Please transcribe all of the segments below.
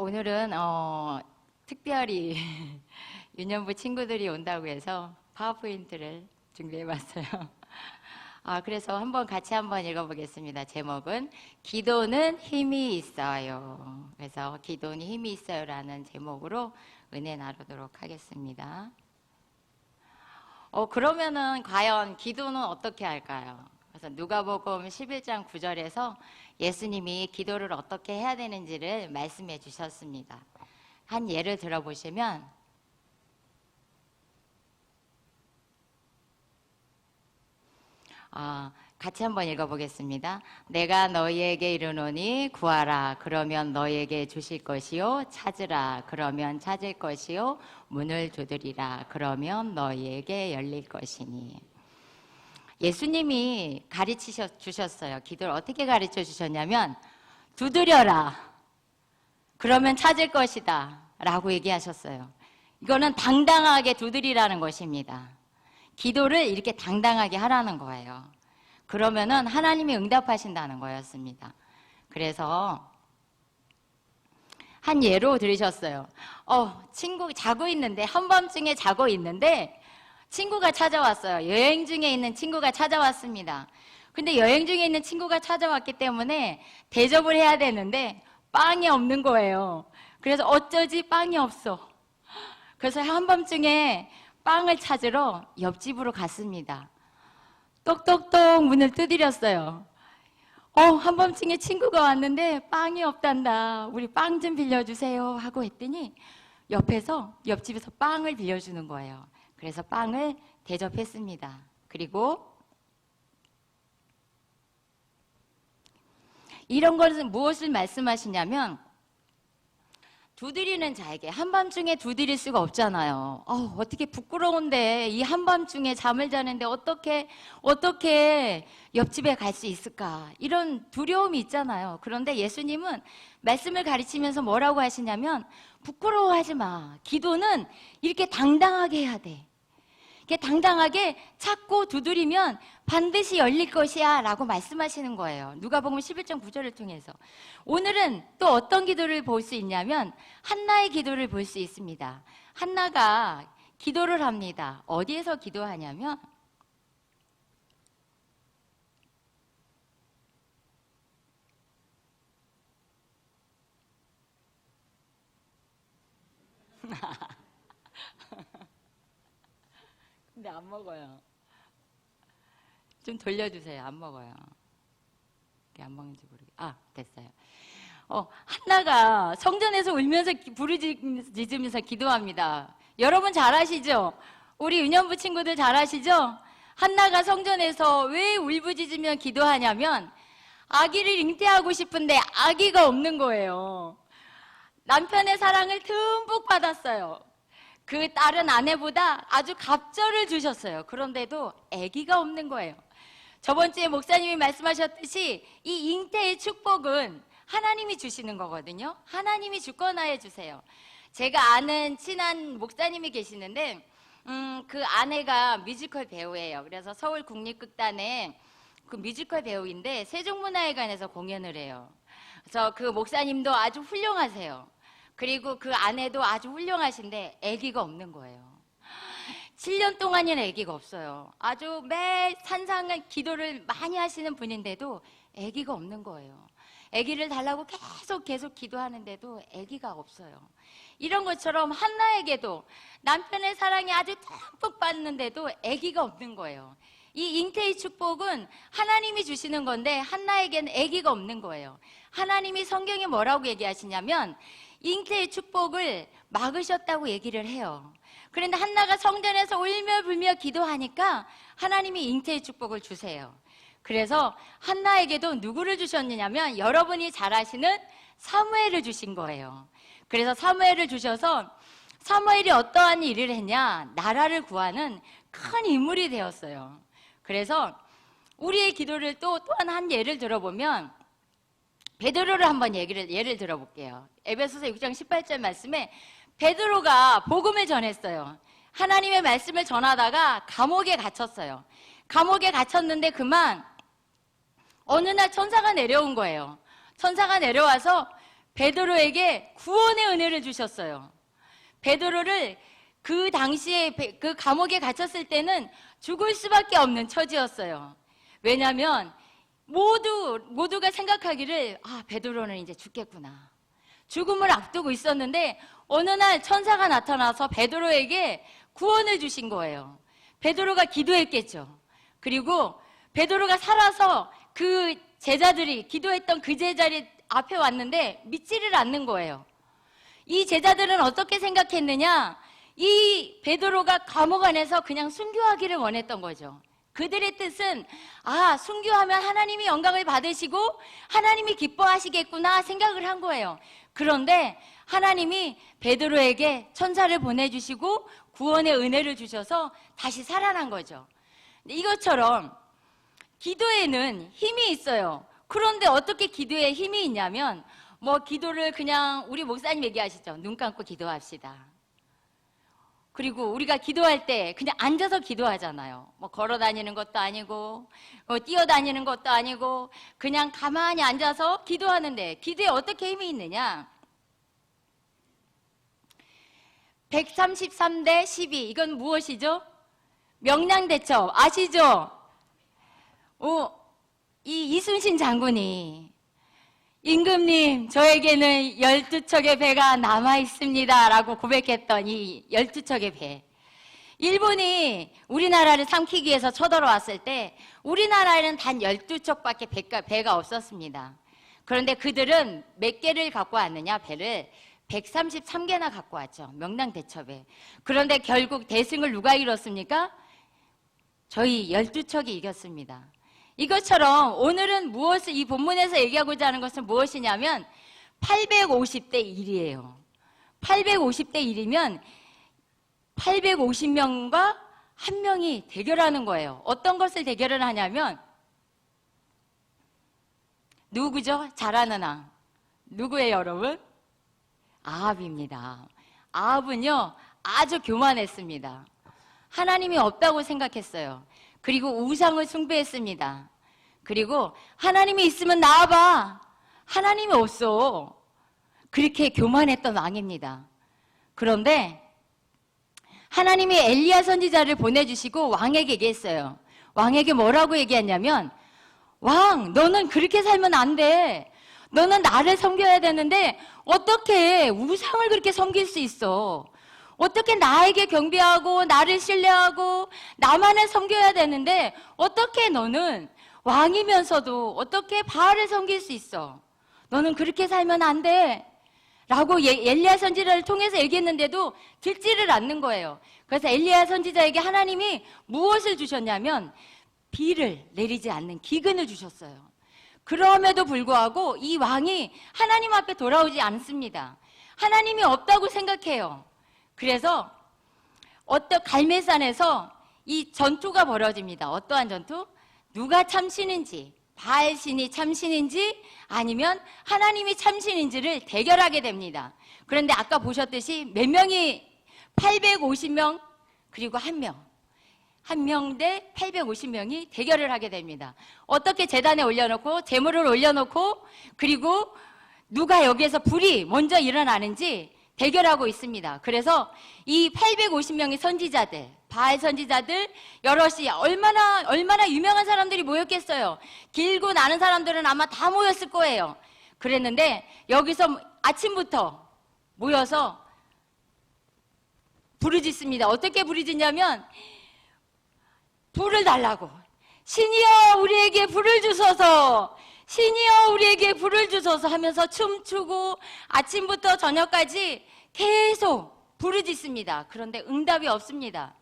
오늘은 특별히 유년부 친구들이 온다고 해서 파워포인트를 준비해봤어요. 그래서 같이 한번 읽어보겠습니다. 제목은 기도는 힘이 있어요. 그래서 기도는 힘이 있어요라는 제목으로 은혜 나누도록 하겠습니다. 그러면은 과연 기도는 어떻게 할까요? 그래서 누가복음 11장 9절에서 예수님이 기도를 어떻게 해야 되는지를 말씀해 주셨습니다. 한 예를 들어보시면 같이 한번 읽어보겠습니다. 내가 너희에게 이르노니 구하라 그러면 너희에게 주실 것이요 찾으라 그러면 찾을 것이요 문을 두드리라 그러면 너희에게 열릴 것이니. 예수님이 가르쳐 주셨어요. 기도를 어떻게 가르쳐 주셨냐면 두드려라 그러면 찾을 것이다 라고 얘기하셨어요. 이거는 당당하게 두드리라는 것입니다. 기도를 이렇게 당당하게 하라는 거예요. 그러면은 하나님이 응답하신다는 거였습니다. 그래서 한 예로 들으셨어요. 친구 자고 있는데 한밤중에 자고 있는데 친구가 찾아왔어요. 여행 중에 있는 친구가 찾아왔습니다. 근데 여행 중에 있는 친구가 찾아왔기 때문에 대접을 해야 되는데 빵이 없는 거예요. 그래서 어쩌지 빵이 없어. 그래서 한밤중에 빵을 찾으러 옆집으로 갔습니다. 똑똑똑 문을 두드렸어요. 한밤중에 친구가 왔는데 빵이 없단다. 우리 빵 좀 빌려주세요 하고 했더니 옆집에서 빵을 빌려주는 거예요. 그래서 빵을 대접했습니다. 그리고 이런 것은 무엇을 말씀하시냐면 두드리는 자에게 한밤중에 두드릴 수가 없잖아요. 어떻게 부끄러운데 이 한밤중에 잠을 자는데 어떻게 옆집에 갈 수 있을까? 이런 두려움이 있잖아요. 그런데 예수님은 말씀을 가르치면서 뭐라고 하시냐면 부끄러워하지 마. 기도는 이렇게 당당하게 해야 돼. 이렇게 당당하게 찾고 두드리면 반드시 열릴 것이야 라고 말씀하시는 거예요. 누가복음 11장 9절을 통해서. 오늘은 또 어떤 기도를 볼 수 있냐면 한나의 기도를 볼 수 있습니다. 한나가 기도를 합니다. 어디에서 기도하냐면 근데 안 먹어요. 좀 돌려주세요. 안 먹어요. 이게 안 먹는지 모르겠어요. 됐어요. 한나가 성전에서 울면서 부르짖으면서 기도합니다. 여러분 잘 아시죠? 우리 유년부 친구들 잘 아시죠? 한나가 성전에서 왜 울부짖으며 기도하냐면 아기를 잉태하고 싶은데 아기가 없는 거예요. 남편의 사랑을 듬뿍 받았어요. 그 다른 아내보다 아주 갑절을 주셨어요. 그런데도 아기가 없는 거예요. 저번 주에 목사님이 말씀하셨듯이 이 잉태의 축복은 하나님이 주시는 거거든요. 하나님이 주권하여 주세요. 제가 아는 친한 목사님이 계시는데 그 아내가 뮤지컬 배우예요. 그래서 서울 국립극단의 그 뮤지컬 배우인데 세종문화회관에서 공연을 해요. 그래서 그 목사님도 아주 훌륭하세요. 그리고 그 아내도 아주 훌륭하신데 아기가 없는 거예요. 7년 동안이나 아기가 없어요. 아주 매 산상한 기도를 많이 하시는 분인데도 아기가 없는 거예요. 아기를 달라고 계속 기도하는데도 아기가 없어요. 이런 것처럼 한나에게도 남편의 사랑이 아주 듬뿍 받는데도 아기가 없는 거예요. 이 잉태의 축복은 하나님이 주시는 건데 한나에게는 아기가 없는 거예요. 하나님이 성경에 뭐라고 얘기하시냐면 잉태의 축복을 막으셨다고 얘기를 해요. 그런데 한나가 성전에서 울며 불며 기도하니까 하나님이 잉태의 축복을 주세요. 그래서 한나에게도 누구를 주셨느냐면 여러분이 잘 아시는 사무엘을 주신 거예요. 그래서 사무엘을 주셔서 사무엘이 어떠한 일을 했냐? 나라를 구하는 큰 인물이 되었어요. 그래서 우리의 기도를 또한 한 예를 들어보면 베드로를 한번 예를 들어볼게요. 에베소서 6장 18절 말씀에 베드로가 복음을 전했어요. 하나님의 말씀을 전하다가 감옥에 갇혔어요. 감옥에 갇혔는데 어느 날 천사가 내려온 거예요. 천사가 내려와서 베드로에게 구원의 은혜를 주셨어요. 베드로를 그 당시에 그 감옥에 갇혔을 때는 죽을 수밖에 없는 처지였어요. 왜냐하면 모두가 생각하기를 베드로는 이제 죽겠구나. 죽음을 앞두고 있었는데 어느 날 천사가 나타나서 베드로에게 구원을 주신 거예요. 베드로가 기도했겠죠. 그리고 베드로가 살아서 그 제자들이 기도했던 그 제자리 앞에 왔는데 믿지를 않는 거예요. 이 제자들은 어떻게 생각했느냐? 이 베드로가 감옥 안에서 그냥 순교하기를 원했던 거죠. 그들의 뜻은 순교하면 하나님이 영광을 받으시고 하나님이 기뻐하시겠구나 생각을 한 거예요. 그런데 하나님이 베드로에게 천사를 보내주시고 구원의 은혜를 주셔서 다시 살아난 거죠. 이것처럼 기도에는 힘이 있어요. 그런데 어떻게 기도에 힘이 있냐면 기도를 그냥 우리 목사님 얘기하시죠. 눈 감고 기도합시다. 그리고 우리가 기도할 때 그냥 앉아서 기도하잖아요. 걸어 다니는 것도 아니고 뛰어다니는 것도 아니고 그냥 가만히 앉아서 기도하는데 기도에 어떻게 힘이 있느냐? 133대 12 이건 무엇이죠? 명량대첩 아시죠? 이 이순신 장군이 임금님 저에게는 12척의 배가 남아있습니다 라고 고백했던 이 12척의 배, 일본이 우리나라를 삼키기 위해서 쳐들어왔을 때 우리나라에는 단 12척밖에 배가 없었습니다. 그런데 그들은 몇 개를 갖고 왔느냐? 배를 133개나 갖고 왔죠. 명량대첩에. 그런데 결국 대승을 누가 이뤘습니까? 저희 12척이 이겼습니다. 이것처럼 오늘은 이 본문에서 얘기하고자 하는 것은 무엇이냐면 850대 1이에요. 850대 1이면 850명과 한 명이 대결하는 거예요. 어떤 것을 대결을 하냐면 누구죠? 잘하는 왕. 누구예요, 여러분? 아합입니다. 아합은요, 아주 교만했습니다. 하나님이 없다고 생각했어요. 그리고 우상을 숭배했습니다. 그리고 하나님이 있으면 나와봐. 하나님이 없어. 그렇게 교만했던 왕입니다. 그런데 하나님이 엘리야 선지자를 보내주시고 왕에게 얘기했어요. 왕에게 뭐라고 얘기했냐면 왕, 너는 그렇게 살면 안 돼. 너는 나를 섬겨야 되는데 어떻게 우상을 그렇게 섬길 수 있어? 어떻게 나에게 경배하고 나를 신뢰하고 나만을 섬겨야 되는데 어떻게 너는 왕이면서도 어떻게 바알을 섬길 수 있어? 너는 그렇게 살면 안 돼. 라고 엘리야 선지자를 통해서 얘기했는데도 듣지를 않는 거예요. 그래서 엘리야 선지자에게 하나님이 무엇을 주셨냐면 비를 내리지 않는 기근을 주셨어요. 그럼에도 불구하고 이 왕이 하나님 앞에 돌아오지 않습니다. 하나님이 없다고 생각해요. 그래서 갈멜산에서 이 전투가 벌어집니다. 어떠한 전투? 누가 참신인지, 바알신이 참신인지 아니면 하나님이 참신인지를 대결하게 됩니다. 그런데 아까 보셨듯이 몇 명이 850명 그리고 한 명 대 850명이 대결을 하게 됩니다. 어떻게 제단에 올려놓고 제물을 올려놓고 그리고 누가 여기에서 불이 먼저 일어나는지 대결하고 있습니다. 그래서 이 850명의 선지자들, 바알 선지자들 여럿이 얼마나 유명한 사람들이 모였겠어요. 길고 나는 사람들은 아마 다 모였을 거예요. 그랬는데 여기서 아침부터 모여서 부르짖습니다. 어떻게 부르짖냐면 불을 달라고. 신이여 우리에게 불을 주소서. 신이여 우리에게 불을 주소서 하면서 춤추고 아침부터 저녁까지 계속 부르짖습니다. 그런데 응답이 없습니다.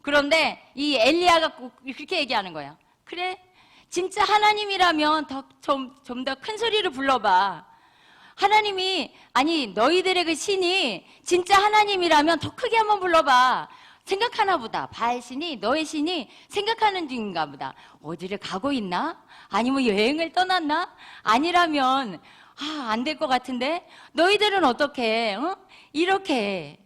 그런데 이 엘리야가 그렇게 얘기하는 거야. 그래, 진짜 하나님이라면 좀 더 큰 소리로 불러봐. 하나님이, 아니 너희들의 그 신이 진짜 하나님이라면 더 크게 한번 불러봐. 생각하나 보다. 바알신이, 너의 신이 생각하는 중인가 보다. 어디를 가고 있나? 아니면 여행을 떠났나? 아니라면 안 될 것 같은데? 너희들은 어떻게 이렇게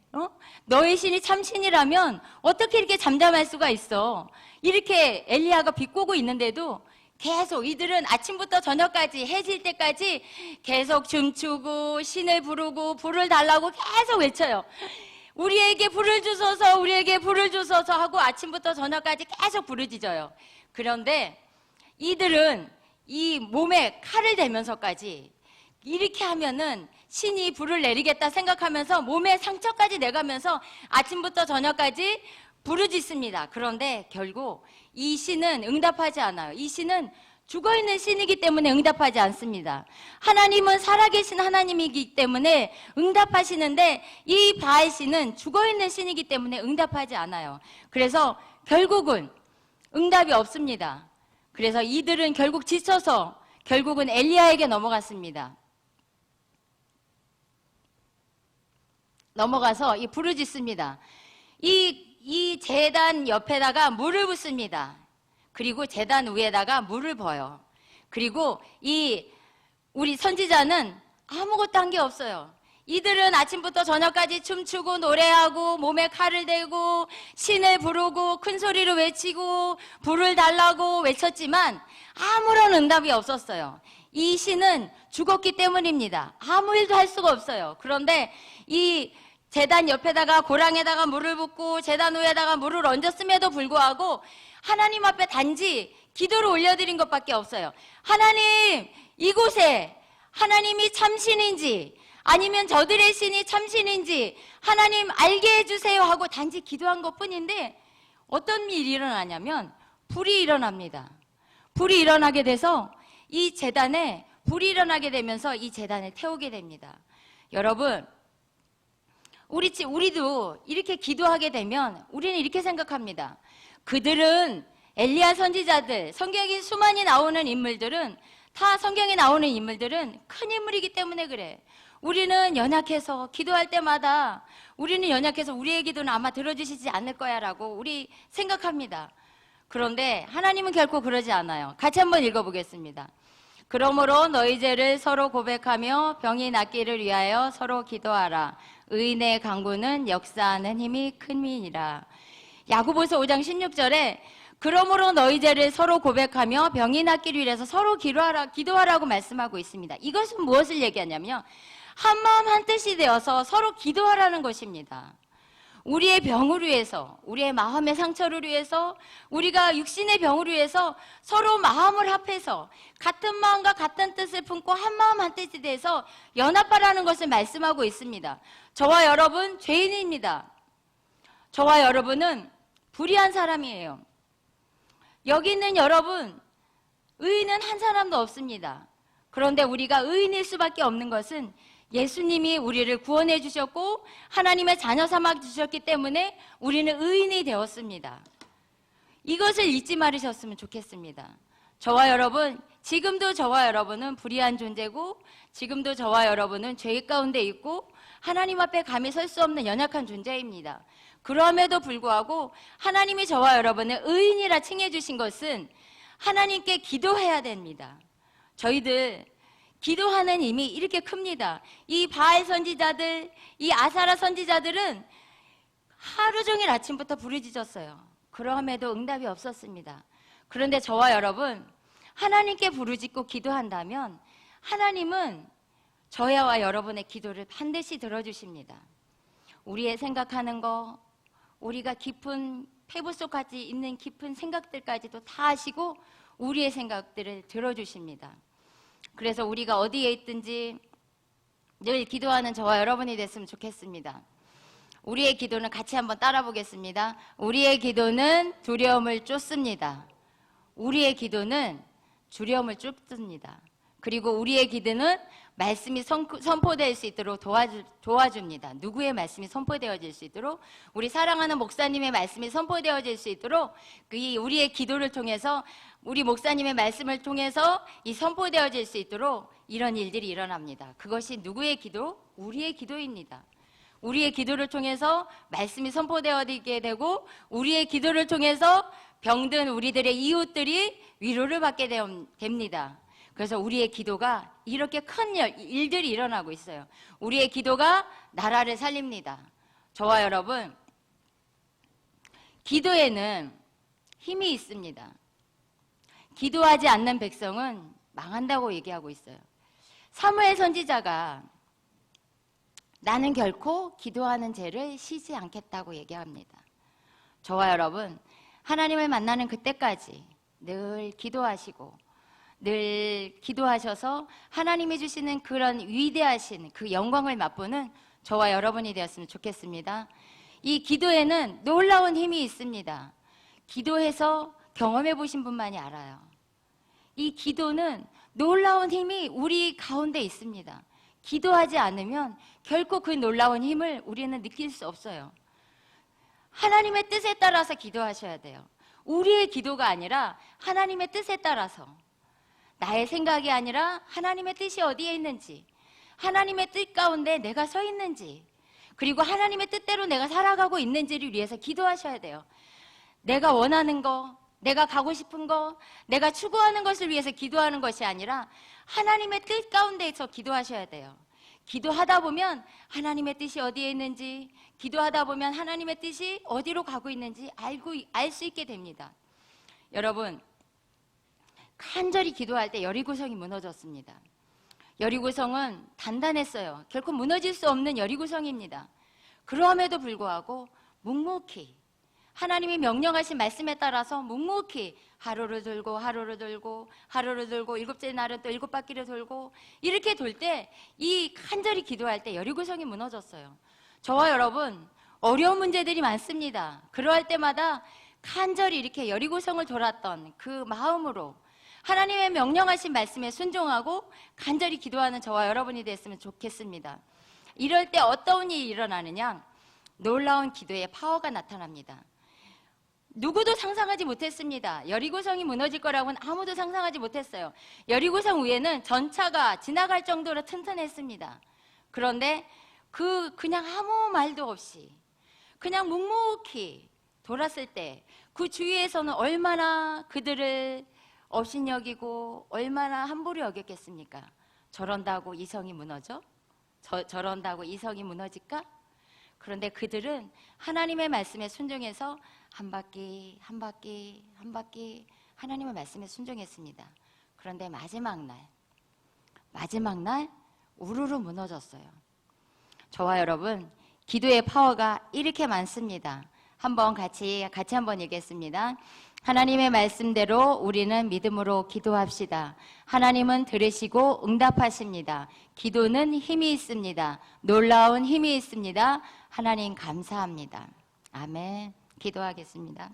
너의 신이 참신이라면 어떻게 이렇게 잠잠할 수가 있어? 이렇게 엘리야가 비꼬고 있는데도 계속 이들은 아침부터 저녁까지 해질 때까지 계속 춤추고 신을 부르고 불을 달라고 계속 외쳐요. 우리에게 불을 주소서, 우리에게 불을 주소서 하고 아침부터 저녁까지 계속 부르짖어요. 그런데 이들은 이 몸에 칼을 대면서까지 이렇게 하면은 신이 불을 내리겠다 생각하면서 몸에 상처까지 내가면서 아침부터 저녁까지 부르짖습니다. 그런데 결국 이 신은 응답하지 않아요. 이 신은 죽어있는 신이기 때문에 응답하지 않습니다. 하나님은 살아계신 하나님이기 때문에 응답하시는데 이 바알 신은 죽어있는 신이기 때문에 응답하지 않아요. 그래서 결국은 응답이 없습니다. 그래서 이들은 결국 지쳐서 결국은 엘리야에게 넘어갔습니다. 넘어가서 이 부르짖습니다. 이 제단 옆에다가 물을 붓습니다. 그리고 제단 위에다가 물을 부어요. 그리고 우리 선지자는 아무것도 한 게 없어요. 이들은 아침부터 저녁까지 춤추고 노래하고 몸에 칼을 대고 신을 부르고 큰 소리로 외치고 불을 달라고 외쳤지만 아무런 응답이 없었어요. 이 신은 죽었기 때문입니다. 아무 일도 할 수가 없어요. 그런데 이 제단 옆에다가 고랑에다가 물을 붓고 제단 위에다가 물을 얹었음에도 불구하고 하나님 앞에 단지 기도를 올려드린 것밖에 없어요. 하나님, 이곳에 하나님이 참신인지 아니면 저들의 신이 참신인지 하나님 알게 해주세요 하고 단지 기도한 것뿐인데 어떤 일이 일어나냐면 불이 일어납니다. 불이 일어나게 돼서 이 제단에 불이 일어나게 되면서 이 제단을 태우게 됩니다. 여러분, 우리도 이렇게 기도하게 되면 우리는 이렇게 생각합니다. 그들은 엘리야 선지자들, 성경에 수많이 나오는 인물들은 다 성경에 나오는 인물들은 큰 인물이기 때문에 그래. 우리는 연약해서 기도할 때마다 우리는 연약해서 우리의 기도는 아마 들어주시지 않을 거야 라고 우리 생각합니다. 그런데 하나님은 결코 그러지 않아요. 같이 한번 읽어보겠습니다. 그러므로 너희 죄를 서로 고백하며 병이 낫기를 위하여 서로 기도하라. 의인의 강구는 역사하는 힘이 큼이니라. 야고보서 5장 16절에 그러므로 너희 죄를 서로 고백하며 병이 낫기를 위해서 서로 기도하라고 말씀하고 있습니다. 이것은 무엇을 얘기하냐면 한마음 한뜻이 되어서 서로 기도하라는 것입니다. 우리의 병을 위해서, 우리의 마음의 상처를 위해서, 우리가 육신의 병을 위해서 서로 마음을 합해서 같은 마음과 같은 뜻을 품고 한마음 한뜻이 돼서 연합하라는 것을 말씀하고 있습니다. 저와 여러분 죄인입니다. 저와 여러분은 불의한 사람이에요. 여기 있는 여러분, 의인은 한 사람도 없습니다. 그런데 우리가 의인일 수밖에 없는 것은 예수님이 우리를 구원해 주셨고 하나님의 자녀 삼아 주셨기 때문에 우리는 의인이 되었습니다. 이것을 잊지 말으셨으면 좋겠습니다. 저와 여러분, 지금도 저와 여러분은 불의한 존재고 지금도 저와 여러분은 죄 가운데 있고 하나님 앞에 감히 설 수 없는 연약한 존재입니다. 그럼에도 불구하고 하나님이 저와 여러분을 의인이라 칭해 주신 것은 하나님께 기도해야 됩니다. 저희들 기도하는 힘이 이렇게 큽니다. 이 바알 선지자들, 이 아사라 선지자들은 하루 종일 아침부터 부르짖었어요. 그럼에도 응답이 없었습니다. 그런데 저와 여러분, 하나님께 부르짖고 기도한다면 하나님은 저와 여러분의 기도를 반드시 들어주십니다. 우리의 생각하는 거, 우리가 깊은 폐부 속까지 있는 깊은 생각들까지도 다 아시고 우리의 생각들을 들어주십니다. 그래서 우리가 어디에 있든지 늘 기도하는 저와 여러분이 됐으면 좋겠습니다. 우리의 기도는 같이 한번 따라 보겠습니다. 우리의 기도는 두려움을 쫓습니다. 우리의 기도는 두려움을 쫓습니다. 그리고 우리의 기도는 말씀이 선포될 수 있도록 도와줍니다. 누구의 말씀이 선포되어질 수 있도록, 우리 사랑하는 목사님의 말씀이 선포되어질 수 있도록 우리의 기도를 통해서, 우리 목사님의 말씀을 통해서 이 선포되어질 수 있도록 이런 일들이 일어납니다. 그것이 누구의 기도? 우리의 기도입니다. 우리의 기도를 통해서 말씀이 선포되어지게 되고 우리의 기도를 통해서 병든 우리들의 이웃들이 위로를 받게 됩니다. 그래서 우리의 기도가 이렇게 큰 일들이 일어나고 있어요. 우리의 기도가 나라를 살립니다. 저와 여러분, 기도에는 힘이 있습니다. 기도하지 않는 백성은 망한다고 얘기하고 있어요. 사무엘 선지자가 나는 결코 기도하는 죄를 쉬지 않겠다고 얘기합니다. 저와 여러분, 하나님을 만나는 그때까지 늘 기도하시고 늘 기도하셔서 하나님이 주시는 그런 위대하신 그 영광을 맛보는 저와 여러분이 되었으면 좋겠습니다. 이 기도에는 놀라운 힘이 있습니다. 기도해서 경험해 보신 분만이 알아요. 이 기도는 놀라운 힘이 우리 가운데 있습니다. 기도하지 않으면 결코 그 놀라운 힘을 우리는 느낄 수 없어요. 하나님의 뜻에 따라서 기도하셔야 돼요. 우리의 기도가 아니라 하나님의 뜻에 따라서, 나의 생각이 아니라 하나님의 뜻이 어디에 있는지, 하나님의 뜻 가운데 내가 서 있는지, 그리고 하나님의 뜻대로 내가 살아가고 있는지를 위해서 기도하셔야 돼요. 내가 원하는 거, 내가 가고 싶은 거, 내가 추구하는 것을 위해서 기도하는 것이 아니라 하나님의 뜻 가운데에서 기도하셔야 돼요. 기도하다 보면 하나님의 뜻이 어디에 있는지, 기도하다 보면 하나님의 뜻이 어디로 가고 있는지 알 수 있게 됩니다. 여러분, 간절히 기도할 때 여리고성이 무너졌습니다. 여리고성은 단단했어요. 결코 무너질 수 없는 여리고성입니다. 그럼에도 불구하고 묵묵히 하나님이 명령하신 말씀에 따라서 묵묵히 하루를 돌고 하루를 돌고 하루를 돌고 일곱째 날은 또 7바퀴를 돌고 이렇게 돌 때, 이 간절히 기도할 때 여리고성이 무너졌어요. 저와 여러분, 어려운 문제들이 많습니다. 그러할 때마다 간절히 이렇게 여리고성을 돌았던 그 마음으로 하나님의 명령하신 말씀에 순종하고 간절히 기도하는 저와 여러분이 됐으면 좋겠습니다. 이럴 때 어떤 일이 일어나느냐? 놀라운 기도의 파워가 나타납니다. 누구도 상상하지 못했습니다. 여리고성이 무너질 거라고는 아무도 상상하지 못했어요. 여리고성 위에는 전차가 지나갈 정도로 튼튼했습니다. 그런데 그냥 아무 말도 없이 그냥 묵묵히 돌았을 때 그 주위에서는 얼마나 그들을 업신여기고 얼마나 함부로 여겼겠습니까? 저런다고 이성이 무너져? 저런다고 이성이 무너질까? 그런데 그들은 하나님의 말씀에 순종해서 한 바퀴 한 바퀴 한 바퀴 하나님의 말씀에 순종했습니다. 그런데 마지막 날 우르르 무너졌어요. 저와 여러분, 기도의 파워가 이렇게 많습니다. 한번 같이 한번 얘기했습니다. 하나님의 말씀대로 우리는 믿음으로 기도합시다. 하나님은 들으시고 응답하십니다. 기도는 힘이 있습니다. 놀라운 힘이 있습니다. 하나님 감사합니다. 아멘. 기도하겠습니다.